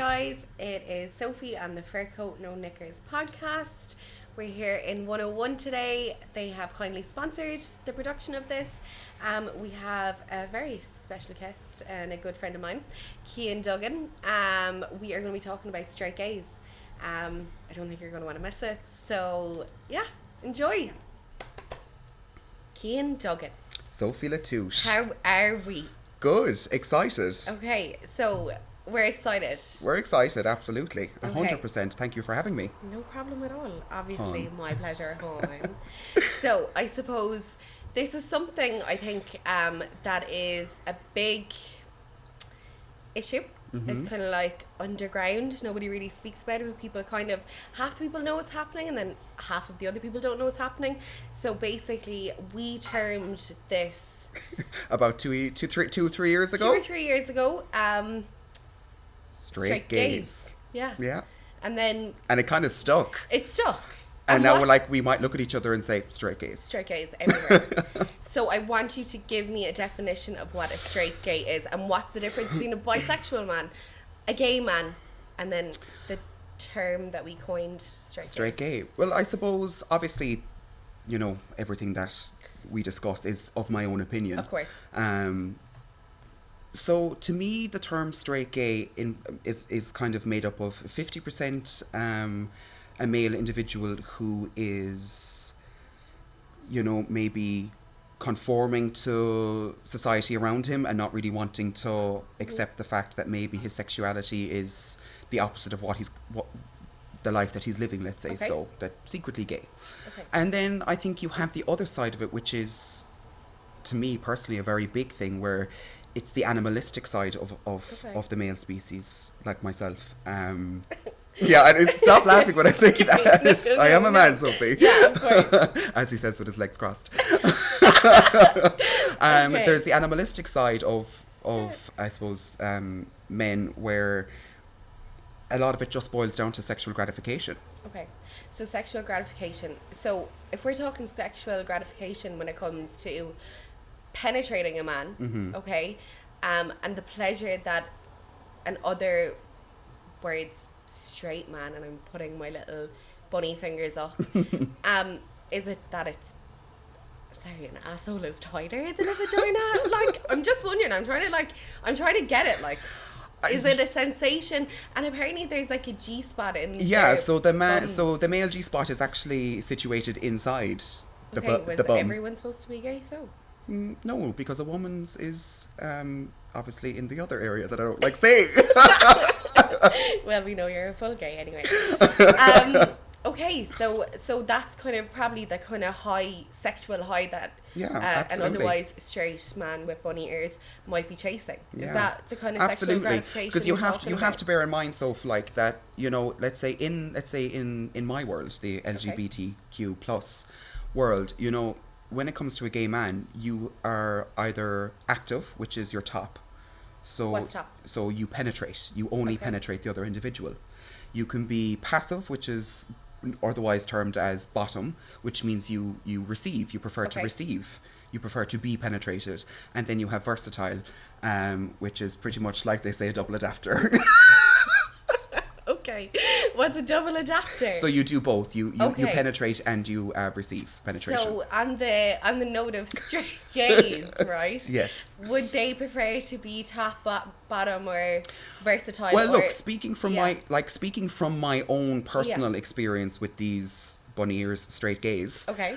guys, it is Sophie and the Fur Coat No Knickers podcast. We're here in 101 today. They have kindly sponsored the production of this. We have a very special guest and a good friend of mine, Cein Duggan. We are going to be talking about straight gays. I don't think you're going to want to miss it. So yeah, enjoy. Cein Duggan. Sophie La Touche. How are we? Good, excited. Okay, so we're excited. We're excited, absolutely. 100%. Thank you for having me. No problem at all. Obviously, my pleasure. So, I suppose this is something I think that is a big issue. Mm-hmm. It's kind of like underground. Nobody really speaks about it, but people kind of, half the people know what's happening and then half of the other people don't know what's happening. So basically, we termed this about 3 years ago. 2 or 3 years ago. Straight gays. Yeah. And it kind of stuck. It stuck. And now we might look at each other and say straight gays. Straight gays everywhere. So I want you to give me a definition of what a straight gay is and what's the difference between a bisexual man, a gay man, and then the term that we coined straight gay. Well, I suppose obviously, everything that we discuss is of my own opinion. Of course. So to me, the term straight gay is kind of made up of 50% a male individual who is, maybe conforming to society around him and not really wanting to accept the fact that maybe his sexuality is the opposite of what the life that he's living, let's say. Okay. So that secretly gay. Okay. And then I think you have the other side of it, which is, to me personally, a very big thing where it's the animalistic side of the male species, like myself. Yeah, and stop laughing when I say that. No, I am a man, Sophie. Yeah, of course. As he says with his legs crossed. There's the animalistic side of I suppose, men, where a lot of it just boils down to sexual gratification. Okay, so sexual gratification. So if we're talking sexual gratification when it comes to penetrating a man, mm-hmm. Okay, and the pleasure that an other words straight man, and I'm putting my little bunny fingers up, is it that it's an asshole is tighter than a vagina? Like, I'm just wondering. I'm trying to get it. Like, is it a sensation? And apparently there's like a G spot in. Yeah. So the male G spot is actually situated inside the bum. Everyone supposed to be gay? So. No, because a woman's is obviously in the other area that I don't like saying. Well, we know you're a full gay anyway. Okay, so that's kind of probably the kind of sexual high that an otherwise straight man with bunny ears might be chasing. Yeah. Is that the kind of sexual gratification? Because you have to bear in mind, Soph, like that. Let's say in my world, the LGBTQ plus world, when it comes to a gay man, you are either active, which is your top. So what's top? So you penetrate. You only penetrate the other individual. You can be passive, which is otherwise termed as bottom, which means you receive. You prefer to receive. You prefer to be penetrated. And then you have versatile, which is pretty much like they say a double adapter. Okay, what's a double adapter? So you do both. You penetrate and you receive penetration. So on the note of straight gays, right? Yes. Would they prefer to be top, bottom, or versatile? Well, look, speaking from my own personal experience with these bunny ears straight gays. Okay.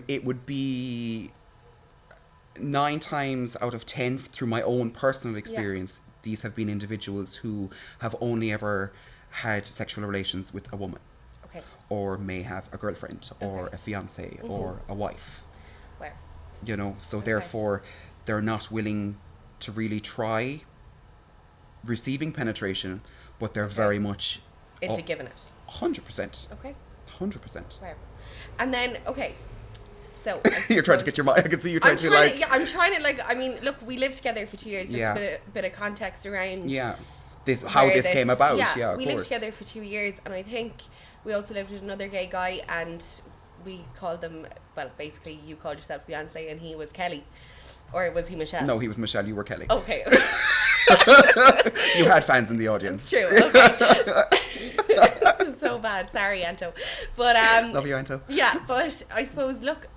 It would be 9 times out of 10 through my own personal experience. Yeah. These have been individuals who have only ever had sexual relations with a woman. Okay. Or may have a girlfriend or a fiance mm-hmm. or a wife. Wow. So therefore they're not willing to really try receiving penetration, but they're very much into giving it. 100%. Okay. 100%. Wow. And then, so you're trying to get your mind. I can see you trying to I'm trying to I mean, look, we lived together for 2 years. Just a bit of context around. Yeah. This came about. Yeah, we lived together for 2 years, and I think we also lived with another gay guy, and we called them. Well, basically, you called yourself Beyonce, and he was Kelly, or was he Michelle? No, he was Michelle. You were Kelly. Okay. You had fans in the audience. True. Okay. This is so bad. Sorry, Anto. But love you, Anto. Yeah, but I suppose, look,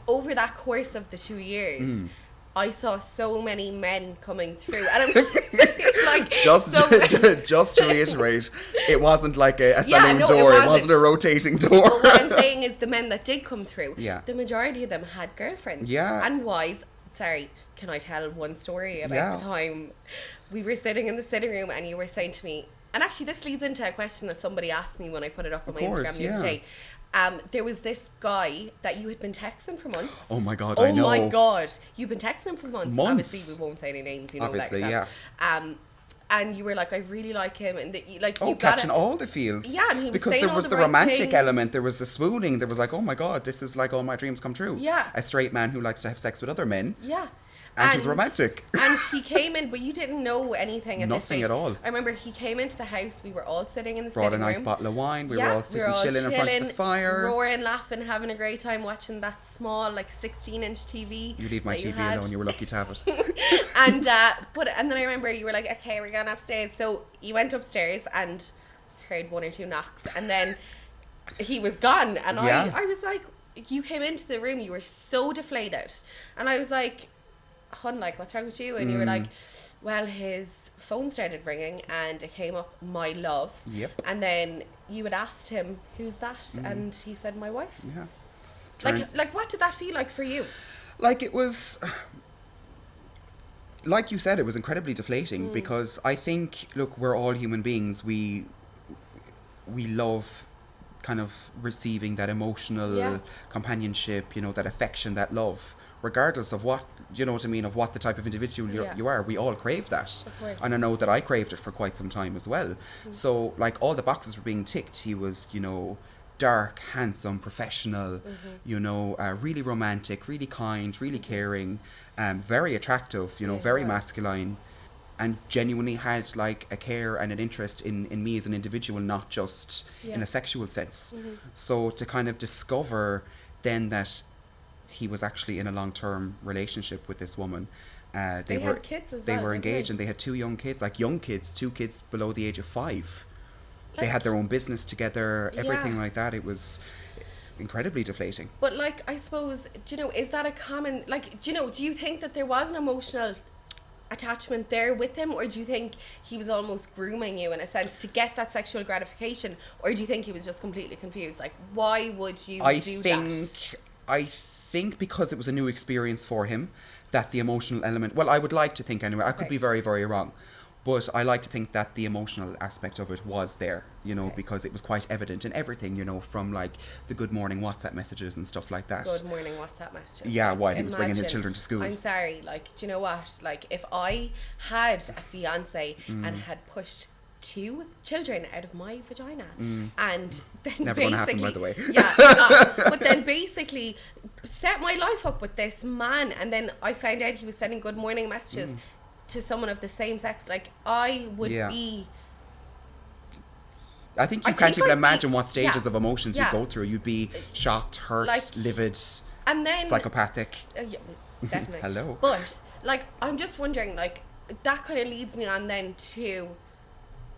over that course of the 2 years, I saw so many men coming through, and I'm like, just to reiterate, it wasn't like a saloon door. It wasn't a rotating door. But what I'm saying is, the men that did come through, the majority of them had girlfriends, and wives. Sorry, can I tell one story about the time we were sitting in the sitting room and you were saying to me, and actually this leads into a question that somebody asked me when I put it up on my Instagram the other day. There was this guy that you had been texting for months. Oh my God, I know. Oh my God, you've been texting him for months. Obviously, we won't say any names. You know obviously, that. And you were like, I really like him, and like you catching all the feels. Yeah, and he was because saying there was all the right romantic things. element. There was the swooning. There was like, oh my God, this is like all my dreams come true. Yeah, a straight man who likes to have sex with other men. Yeah. And he's romantic. And he came in, but you didn't know anything at Nothing this stage. at all. I remember he came into the house, we were all sitting in the Brought sitting a nice room. bottle of wine, we were all sitting chilling in front of the fire. Roaring, laughing, having a great time watching that small, like 16-inch TV. You leave my TV alone, you were lucky to have it. and then I remember you were like, okay, we're going upstairs. So you went upstairs and heard 1 or 2 knocks, and then he was gone. And I was like, you came into the room, you were so deflated. And I was like, hun, like, what's wrong with you? And you were like, well, his phone started ringing and it came up, my love. Yep. And then you had asked him, who's that? And he said, my wife. Yeah. Like what did that feel like for you? Like, it was, like you said, it was incredibly deflating because I think, look, we're all human beings. We love kind of receiving that emotional companionship, you know, that affection, that love, regardless of what, you know what I mean, of what the type of individual you are. We all crave that. Of course. And I know that I craved it for quite some time as well. So, like, all the boxes were being ticked. He was, you know, dark, handsome, professional, you know, really romantic, really kind, really caring, very attractive, you know, very masculine, and genuinely had like a care and an interest in me as an individual, not just in a sexual sense. So to kind of discover then that he was actually in a long-term relationship with this woman. They were had kids as they well, were didn't engaged they? and they had 2 young kids, like young kids, 2 kids below the age of 5. They had their own business together, everything like that. It was incredibly deflating. But like, I suppose, do you know, is that a common, like, do you know, do you think that there was an emotional attachment there with him, or do you think he was almost grooming you in a sense to get that sexual gratification, or do you think he was just completely confused? Like, why would you do that? I think because it was a new experience for him, that the emotional element, well, I would like to think anyway, I could be very, very wrong, but I like to think that the emotional aspect of it was there, you know, because it was quite evident in everything, you know, from like the good morning WhatsApp messages and stuff like that. Good morning WhatsApp messages. Yeah, while he was bringing his children to school. I'm sorry, like, do you know what? Like, if I had a fiance and had pushed 2 children out of my vagina, and then never gonna happen, by the way. But then basically set my life up with this man, and then I found out he was sending good morning messages to someone of the same sex, like, I would be... I think you can't even imagine what stages of emotions you go through. You'd be shocked, hurt, like, livid, and then psychopathic. Definitely. Hello. But, like, I'm just wondering, like, that kind of leads me on then to,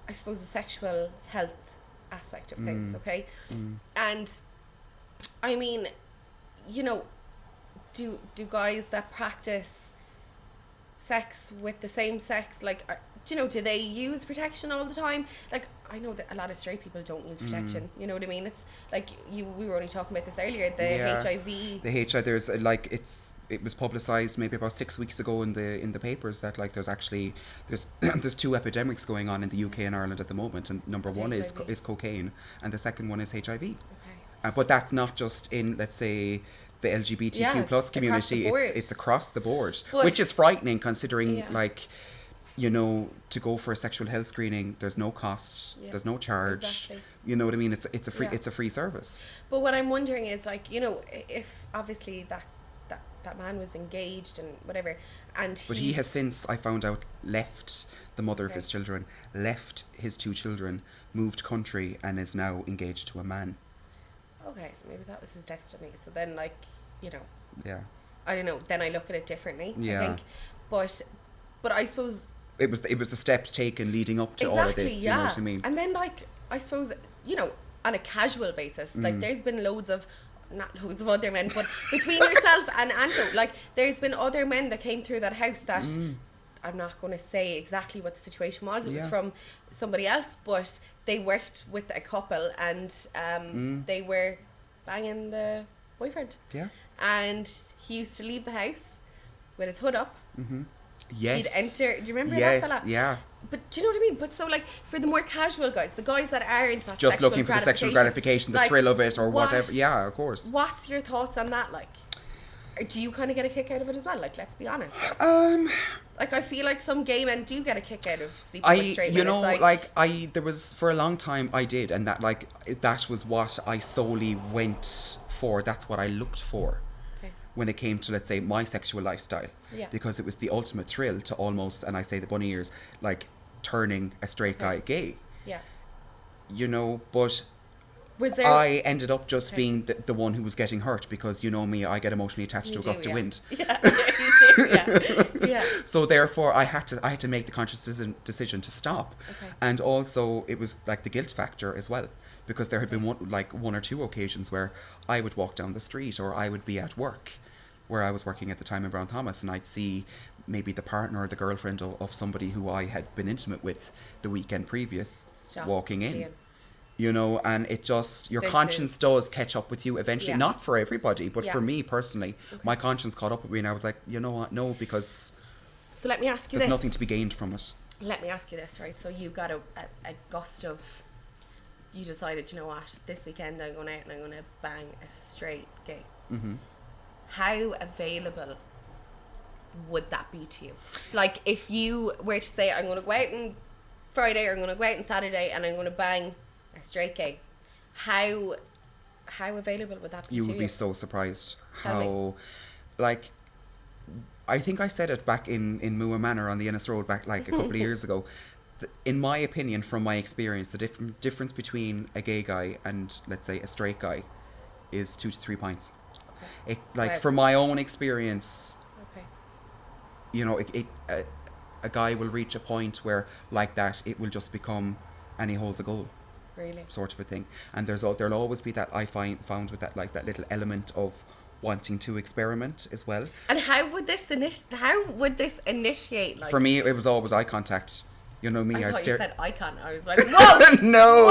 I suppose, the sexual health aspect of things, okay? And, I mean, you know, do guys that practice sex with the same sex, like, do you know, do they use protection all the time? Like, I know that a lot of straight people don't use protection, you know what I mean? It's like, we were only talking about this earlier, the HIV. The HIV, there's like, it was publicised maybe about 6 weeks ago in the papers that like there's 2 epidemics going on in the UK and Ireland at the moment, and number one is cocaine, and the second one is HIV. Okay. But that's not just in, let's say, the LGBTQ plus community, it's across the board, which is frightening considering like, you know, to go for a sexual health screening, there's no cost, there's no charge, you know what I mean, it's a free service. But what I'm wondering is, like, you know, if obviously that man was engaged and whatever, and but he has since, I found out, left the mother of his children, left his 2 children, moved country, and is now engaged to a man. Okay, so maybe that was his destiny. So then, like, you know, I don't know, then I look at it differently, I think. But I suppose it was the steps taken leading up to all of this. Yeah. You know what I mean? And then, like, I suppose, you know, on a casual basis, like, there's been not loads of other men, but between yourself and Anto, like, there's been other men that came through that house that I'm not going to say exactly what the situation was. It was from somebody else, but they worked with a couple and they were banging the boyfriend. Yeah. And he used to leave the house with his hood up. Yes. He'd enter. Do you remember that fella? Yeah. But do you know what I mean? But so, like, for the more casual guys, the guys that aren't that just looking for the sexual gratification, the thrill of it, or whatever. Yeah, of course. What's your thoughts on that? Like, or do you kind of get a kick out of it as well? Like, let's be honest. Like, I feel like some gay men do get a kick out of sleeping with straight men. You know, there was, for a long time I did, and that, like, that was what I solely went for. That's what I looked for. When it came to, let's say, my sexual lifestyle. Yeah. Because it was the ultimate thrill to almost, and I say the bunny ears, like, turning a straight guy gay. Yeah. You know, but I ended up just being the one who was getting hurt, because, you know me, I get emotionally attached to a gust of wind. Yeah, you do, yeah. So therefore I had to make the conscious decision to stop. And also it was like the guilt factor as well, because there had been one or two occasions where I would walk down the street, or I would be at work, where I was working at the time in Brown Thomas, and I'd see maybe the partner or the girlfriend of somebody who I had been intimate with the weekend previous walking in. You know, and it just, your conscience does catch up with you eventually. Not for everybody, but for me personally, my conscience caught up with me, and I was like, you know what, no, because so let me ask you there's nothing to be gained from it. Let me ask you this, right? So you got a gust of, you decided, you know what, this weekend I'm going out and I'm going to bang a straight gay. How available would that be to you? Like, if you were to say, I'm going to go out on Friday, or I'm going to go out on Saturday and I'm going to bang a straight gay, how available would that be to you? You would be so surprised how, like, I think I said it back in Moore Manor on the Ennis Road back like a couple of years ago. In my opinion, from my experience, the difference between a gay guy and, let's say, a straight guy is 2 to 3 pints. It, like, from my own experience, you know, a guy will reach a point where, like that, it will just become, and he holds a goal. Really? Sort of a thing. And there'll always be that, I found with that, like, that little element of wanting to experiment as well. And how would this initiate? Like, for me, it was always eye contact. You know me, I thought you said icon. I was like, whoa! No.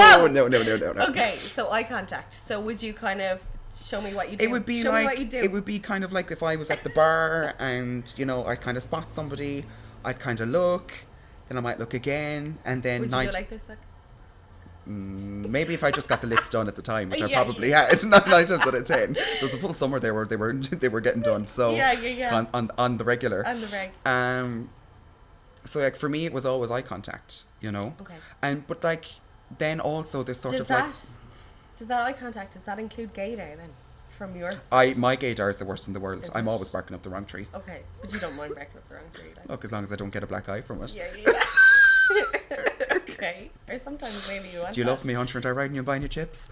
Okay, so eye contact. So would you kind of show me what you do? It would be show like, me what you do. It would be kind of like if I was at the bar and, you know, I'd kind of spot somebody, I'd kind of look, then I might look again, and then... Would you go like this, like? Maybe if I just got the lips done at the time, which I probably had 9 times out of 10. There was a full summer they were getting done. So on the regular. On the reg. So, like, for me, it was always eye contact, you know. Okay. But, like, then also there's sort of like... Does that eye contact, does that include gaydar then? From your side? My gaydar is the worst in the world. I'm always barking up the wrong tree. Okay, but you don't mind barking up the wrong tree? Like. Look, as long as I don't get a black eye from it. Yeah. Okay. Or sometimes maybe you want. Do you love me, Hunter, and I riding you and buying you chips?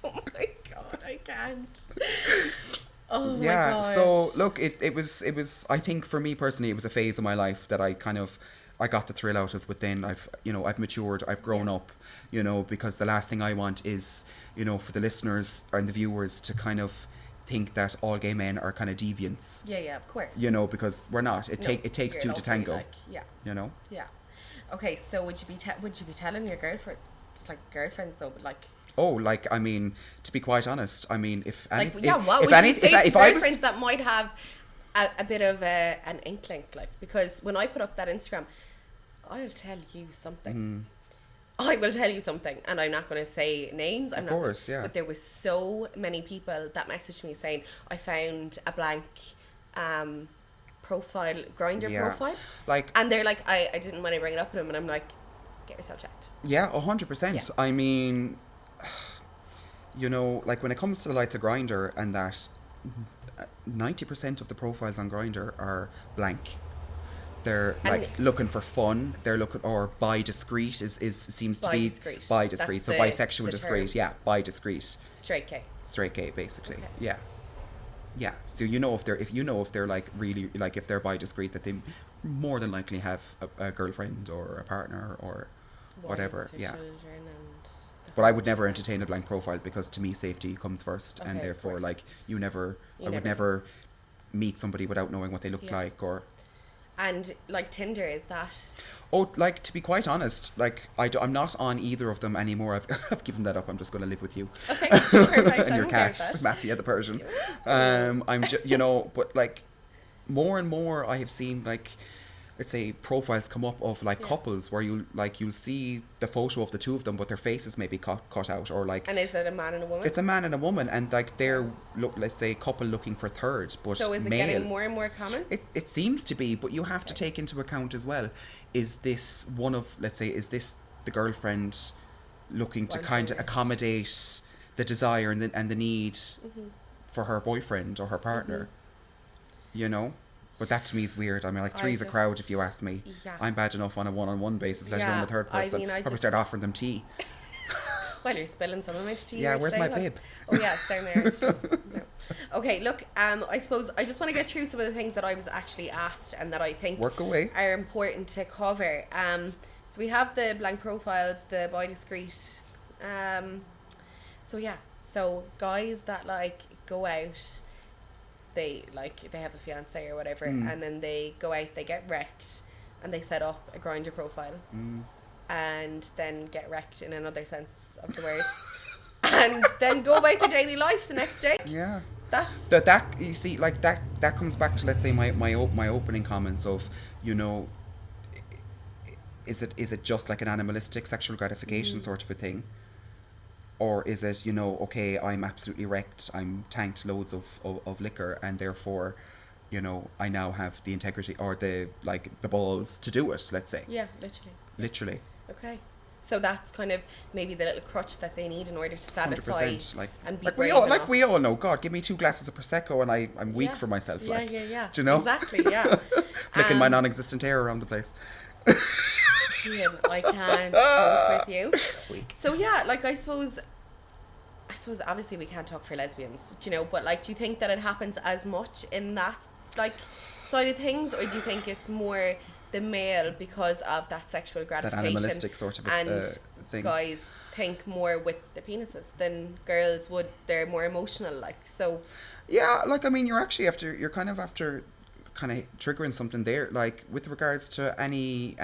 Oh my god, I can't. Oh my yeah, god. so look, it was I think for me personally it was a phase of my life that I got the thrill out of, but then I've matured, I've grown up, you know, because the last thing I want is, you know, for the listeners and the viewers to kind of think that all gay men are kind of deviants. Yeah, of course. You know, because we're not. It takes two to tango. Like, you know? Yeah. Okay, so would you be telling your girlfriends though, but like... Oh, like, I mean, to be quite honest, I mean, if any... Like, yeah, what would you say to girlfriends that might have a bit of an inkling, like, because when I put up that Instagram, I'll tell you something. I will tell you something, and I'm not going to say names. Of course, yeah. But there was so many people that messaged me saying, I found a blank profile, Grindr profile. Like, and they're like, I didn't want to bring it up with him, and I'm like, get yourself checked. Yeah, 100%. Yeah. I mean, you know, like when it comes to the likes of Grindr and that, 90% of the profiles on Grindr are blank. They're like looking for fun. They're looking, or bi discreet seems to be bi discreet. So bisexual discreet, yeah, bi discreet. Straight gay, basically. Okay. Yeah. So if they're like really, like if they're bi discreet, that they more than likely have a girlfriend or a partner or whatever. Yeah. But I would never entertain a blank profile because to me safety comes first, and therefore like I would never meet somebody without knowing what they look like. Or and like Tinder, is that? Oh, like, to be quite honest, like I'm not on either of them anymore. I've given that up. I'm just going to live with you. Okay, perfect. And your cat, Mafia the Persian. But like more and more I have seen, like, let's say profiles come up of like couples where you'll see the photo of the two of them, but their faces may be cut out, or like. And is it a man and a woman? It's a man and a woman, and like they're let's say couple looking for third, but so is it male. getting more and more common? It seems to be, but you have to take into account as well. Is this the girlfriend looking to kind of accommodate the desire and the need for her boyfriend or her partner? You know? But that to me is weird. I mean, like, three's a crowd if you ask me. Yeah. I'm bad enough on a one-on-one basis, let alone a third person. Probably start offering them tea. Well, you're spilling some of my tea. Yeah, where's my bib? Oh yeah, it's down there. No. Okay, look, I suppose I just want to get through some of the things that I was actually asked and that I think are important to cover. So we have the blank profiles, the bi discreet. So guys that like go out, they have a fiance or whatever, and then they go out, they get wrecked, and they set up a Grindr profile. And then get wrecked in another sense of the word, and then go about their daily life the next day. Yeah, that you see, like that comes back to, let's say, my opening comments of, you know, is it just like an animalistic sexual gratification sort of a thing, or is it, you know, okay, I'm absolutely wrecked, I'm tanked loads of liquor, and therefore, you know, I now have the integrity or the balls to do it, let's say. Yeah, literally. Okay, so that's kind of maybe the little crutch that they need in order to satisfy 100%, and be brave enough. We all know. God, give me 2 glasses of prosecco and I'm weak for myself. Yeah. Do you know? Exactly. Yeah. Flicking my non-existent hair around the place. Ian, I can't work with you. Weak. So yeah, like I suppose obviously we can't talk for lesbians, you know, but like, do you think that it happens as much in that like side of things, or do you think it's more the male because of that sexual gratification, that animalistic sort of thing? Guys think more with the penises than girls would. They're more emotional, like, so. Yeah, like, I mean, you're kind of after triggering something there, like with regards to any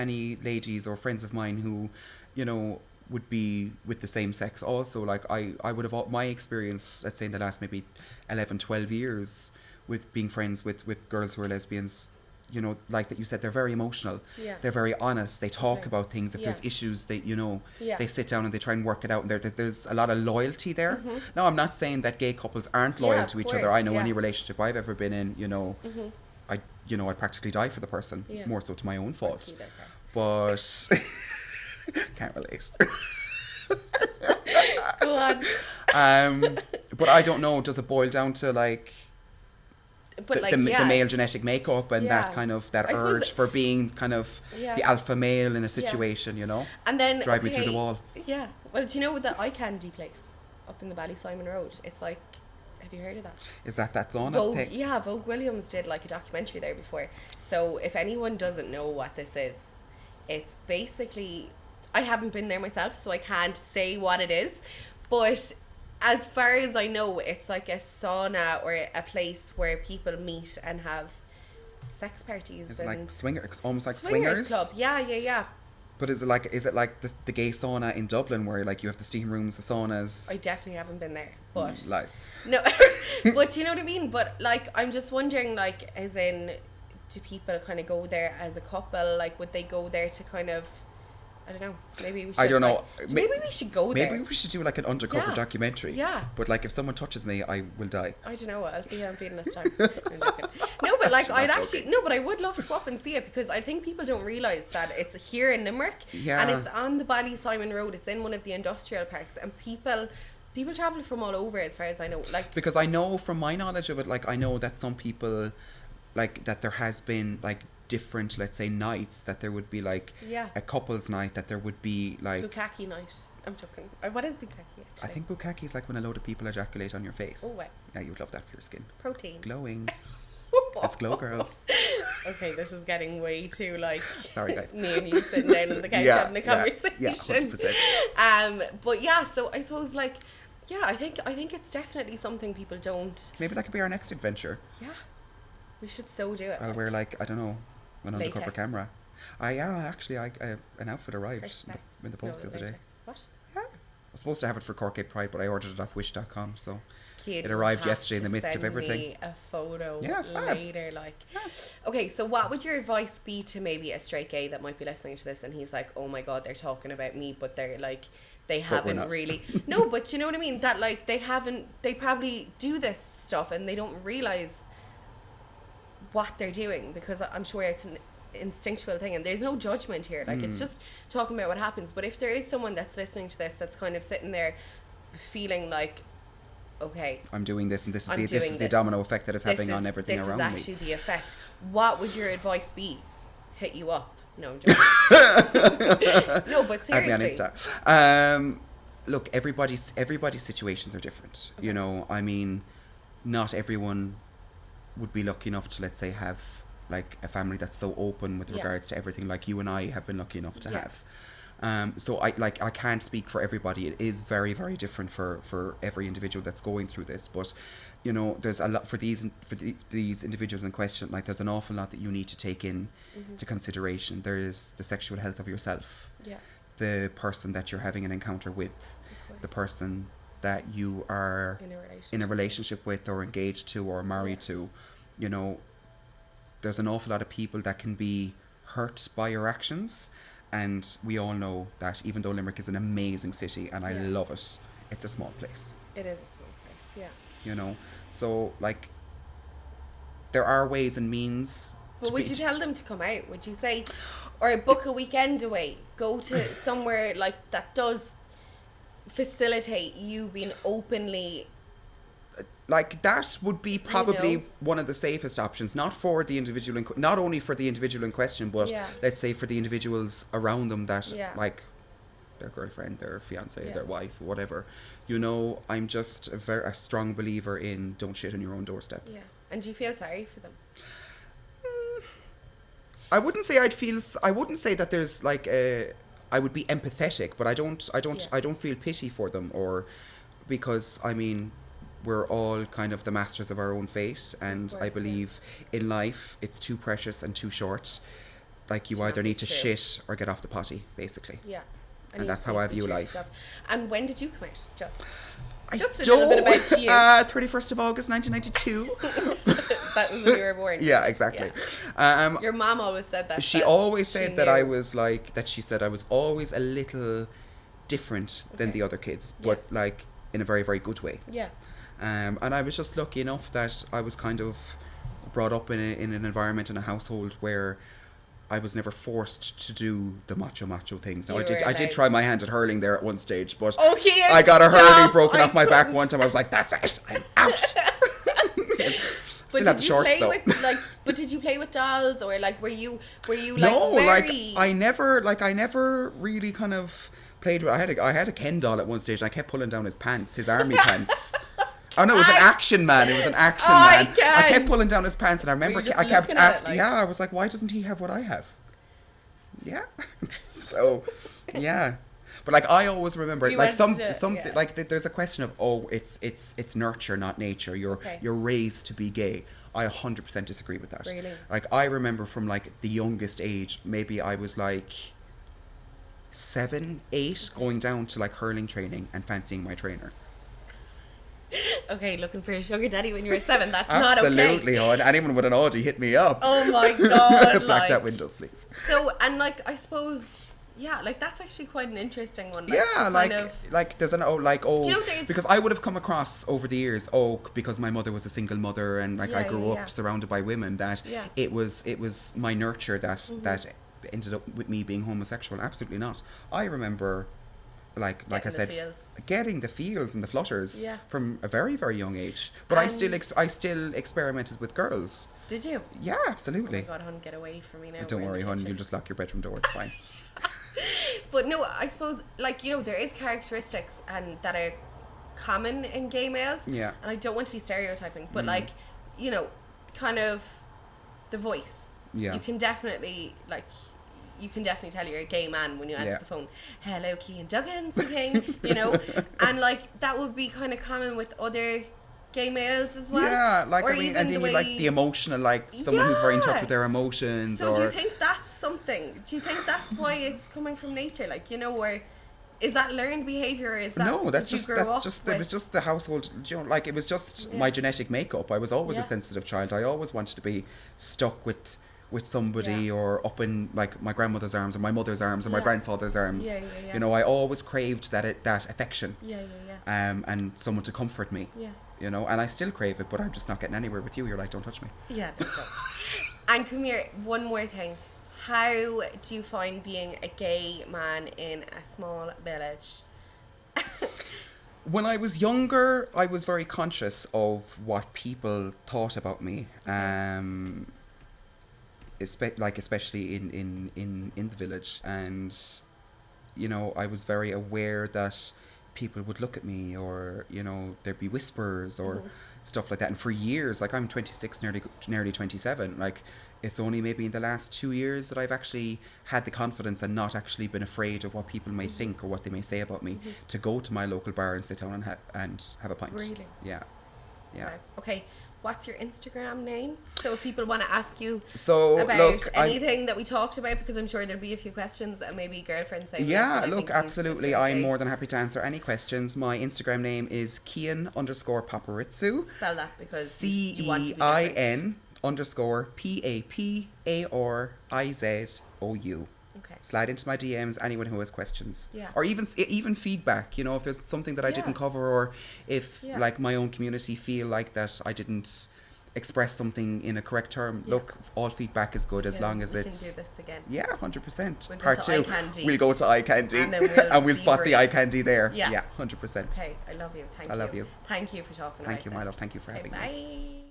ladies or friends of mine who, you know, would be with the same sex also. Like I would have, my experience, let's say in the last maybe 11-12 years with being friends with girls who are lesbians, you know, like that you said, they're very emotional. Yeah. They're very honest. They talk about things. If there's issues, they, you know, they sit down and they try and work it out. And there's a lot of loyalty there. Now, I'm not saying that gay couples aren't loyal to each other. I know any relationship I've ever been in, you know, I practically die for the person, more so to my own fault. But can't relate. Go on. But I don't know. Does it boil down to like? But the male genetic makeup and that kind of that urge for being kind of the alpha male in a situation, you know, and then drive me through the wall. Yeah, well, do you know the eye candy place up in the Ballysimon Road? It's like, have you heard of that? Is that zone? Vogue Williams did like a documentary there before. So if anyone doesn't know what this is, it's basically, I haven't been there myself, so I can't say what it is, but as far as I know, it's like a sauna or a place where people meet and have sex parties. It's like swinger. It's almost like swingers club. Yeah. But is it like the gay sauna in Dublin where like you have the steam rooms, the saunas? I definitely haven't been there, but lies. No, but you know what I mean. But like, I'm just wondering, like, as in, do people kind of go there as a couple? Like, would they go there to kind of? I don't know. Maybe we should. I don't know. Maybe we should go there. Maybe we should do like an undercover documentary. Yeah. But like, if someone touches me, I will die. I don't know. I'll see how I'm feeling this time. No, but like, I would love to go up and see it, because I think people don't realise that it's here in Limerick. Yeah. And it's on the Ballysimon Road. It's in one of the industrial parks, and people travel from all over, as far as I know. Like, because I know from my knowledge of it, like I know that some people, like that there has been like different, let's say, nights, that there would be like a couple's night, that there would be like bukkake night. I'm joking. What is bukkake actually? I think bukkake is like when a load of people ejaculate on your face. Oh, wow. Yeah, you would love that for your skin. Protein. Glowing. Let's glow, girls. Okay, this is getting way too like Sorry, guys. me and you sitting down on the couch having a conversation. Yeah, 100%. But yeah, so I suppose like, yeah, I think it's definitely something people don't. Maybe that could be our next adventure. Yeah, we should so do it. I'll wear like, I don't know, an undercover Latex. camera. Actually, an outfit arrived in the post the other day. What? Yeah. I was supposed to have it for Cork Gay Pride, but I ordered it off Wish.com, so Kid, it arrived you have yesterday in the to midst of send everything. me a photo fab. later, like. Okay, so what would your advice be to maybe a straight gay that might be listening to this and he's like, oh my god, they're talking about me, but they're like, they haven't really. No, but you know what I mean? That like they probably do this stuff and they don't realize what they're doing, because I'm sure it's an instinctual thing and there's no judgment here. Like it's just talking about what happens. But if there is someone that's listening to this that's kind of sitting there feeling like, okay, I'm doing this and this is the domino effect that it's having on everything around me. This is actually the effect. What would your advice be? Hit you up. No, I'm joking. No, but seriously. Add me on Insta. Look, everybody's situations are different. Okay. You know, I mean, not everyone would be lucky enough to, let's say, have like a family that's so open with regards to everything like you and I have been lucky enough to have. So I can't speak for everybody. It is very, very different for every individual that's going through this. But you know, there's a lot for these individuals in question. Like, there's an awful lot that you need to take in to consideration. There's the sexual health of yourself, the person that you're having an encounter with, the person that you are in a relationship with or engaged to or married to. You know, there's an awful lot of people that can be hurt by your actions. And we all know that even though Limerick is an amazing city and I love it, it's a small place. It is a small place, yeah. You know, so like there are ways and means. But would you tell them to come out? Would you say, or book a weekend away, go to somewhere like that does facilitate you being openly? Like, that would be probably one of the safest options, not for the individual, not only for the individual in question, but let's say for the individuals around them that, like, their girlfriend, their fiance, their wife, whatever. You know, I'm just a strong believer in don't shit on your own doorstep. Yeah. And do you feel sorry for them? I wouldn't say that there's like I would be empathetic, but I don't feel pity for them, or because I mean, we're all kind of the masters of our own fate, and I believe in life it's too precious and too short. Like, you either need to shit or get off the potty, basically. Yeah. And that's how I view life. And when did you come out? Just a little bit about you. 31st of August 1992. That was when you were born. Yeah, exactly. Yeah. Your mom always said that. She always said that I was like, that she said I was always a little different than the other kids, but like in a very, very good way. Yeah. And I was just lucky enough that I was kind of brought up in an environment, in a household where I was never forced to do the macho things. Now, I did try my hand at hurling there at one stage, but I got a hurley broken off my back one time. I was like, that's it, I'm out. Still have the shorts though. But did you play with dolls, or like were you like no, very... like I never really kind of played with. I had a Ken doll at one stage, and I kept pulling down his pants, his army pants. Oh no, it was an action man. I kept pulling down his pants, and I remember I kept asking. I was like, why doesn't he have what I have? Yeah. So, yeah. But like, I always remember, like like there's a question of it's nurture, not nature. You're raised to be gay. I 100% disagree with that. Really? Like, I remember from like the youngest age, maybe I was like 7, 8, going down to like hurling training and fancying my trainer. Okay, looking for a sugar daddy when you were 7, that's not okay. Absolutely, hon. Anyone with an Audi, hit me up. Oh my god. Blacked out windows, please. So, and like, I suppose, yeah, like that's actually quite an interesting one. Like, yeah, like there's an because I would have come across over the years, because my mother was a single mother, and like I grew up surrounded by women, that it was my nurture that ended up with me being homosexual. Absolutely not. I remember, like I said, getting the feels and the flutters from a very, very young age. But I still experimented with girls. Did you? Yeah, absolutely. Oh my god, hon, get away from me now. Don't worry, hon, you'll just lock your bedroom door, it's fine. But no, I suppose, like, you know, there is characteristics and that are common in gay males. Yeah. And I don't want to be stereotyping, but like, you know, kind of the voice. Yeah. You can definitely tell you're a gay man when you answer the phone. Hello, Cein Duggan, something, you know, and like that would be kind of common with other gay males as well. Yeah, like or I mean, even and then you like the emotional, like someone who's very in touch with their emotions. So or do you think that's something? Do you think that's why it's coming from nature? Like, you know, or is that learned behavior? Or is that no? That's it was just the household. You know, like it was just my genetic makeup. I was always a sensitive child. I always wanted to be stuck with somebody or up in like my grandmother's arms or my mother's arms or my grandfather's arms. You know, I always craved that affection. And someone to comfort me. You know, and I still crave it, but I'm just not getting anywhere with you. You're like, don't touch me. Yeah. And come here, one more thing. How do you find being a gay man in a small village? When I was younger, I was very conscious of what people thought about me. Especially in the village, and you know, I was very aware that people would look at me, or you know, there'd be whispers or stuff like that. And for years, like I'm 26, nearly 27, like it's only maybe in the last 2 years that I've actually had the confidence and not actually been afraid of what people may think or what they may say about me to go to my local bar and sit down and have a pint. Really? Yeah. Right. Okay. What's your Instagram name? So if people want to ask you about anything that we talked about, because I'm sure there'll be a few questions and maybe girlfriends saying. Yeah, look, absolutely. I'm more than happy to answer any questions. My Instagram name is Cein_Paparizou. Spell that because CEIN_PAPARIZOU. Okay. Slide into my DMs, anyone who has questions. Yeah. Or even feedback, you know, if there's something that I didn't cover, or if like my own community feel like that I didn't express something in a correct term. Look, all feedback is good as long as it's... We can do this again. Yeah, 100%. We'll Part 2, we'll go to eye candy. And then we'll spot the eye candy there. Yeah. 100%. Okay, I love you. Thank you. I love you. Thank you for talking. Thank you, my love. Thank you for having me. Bye.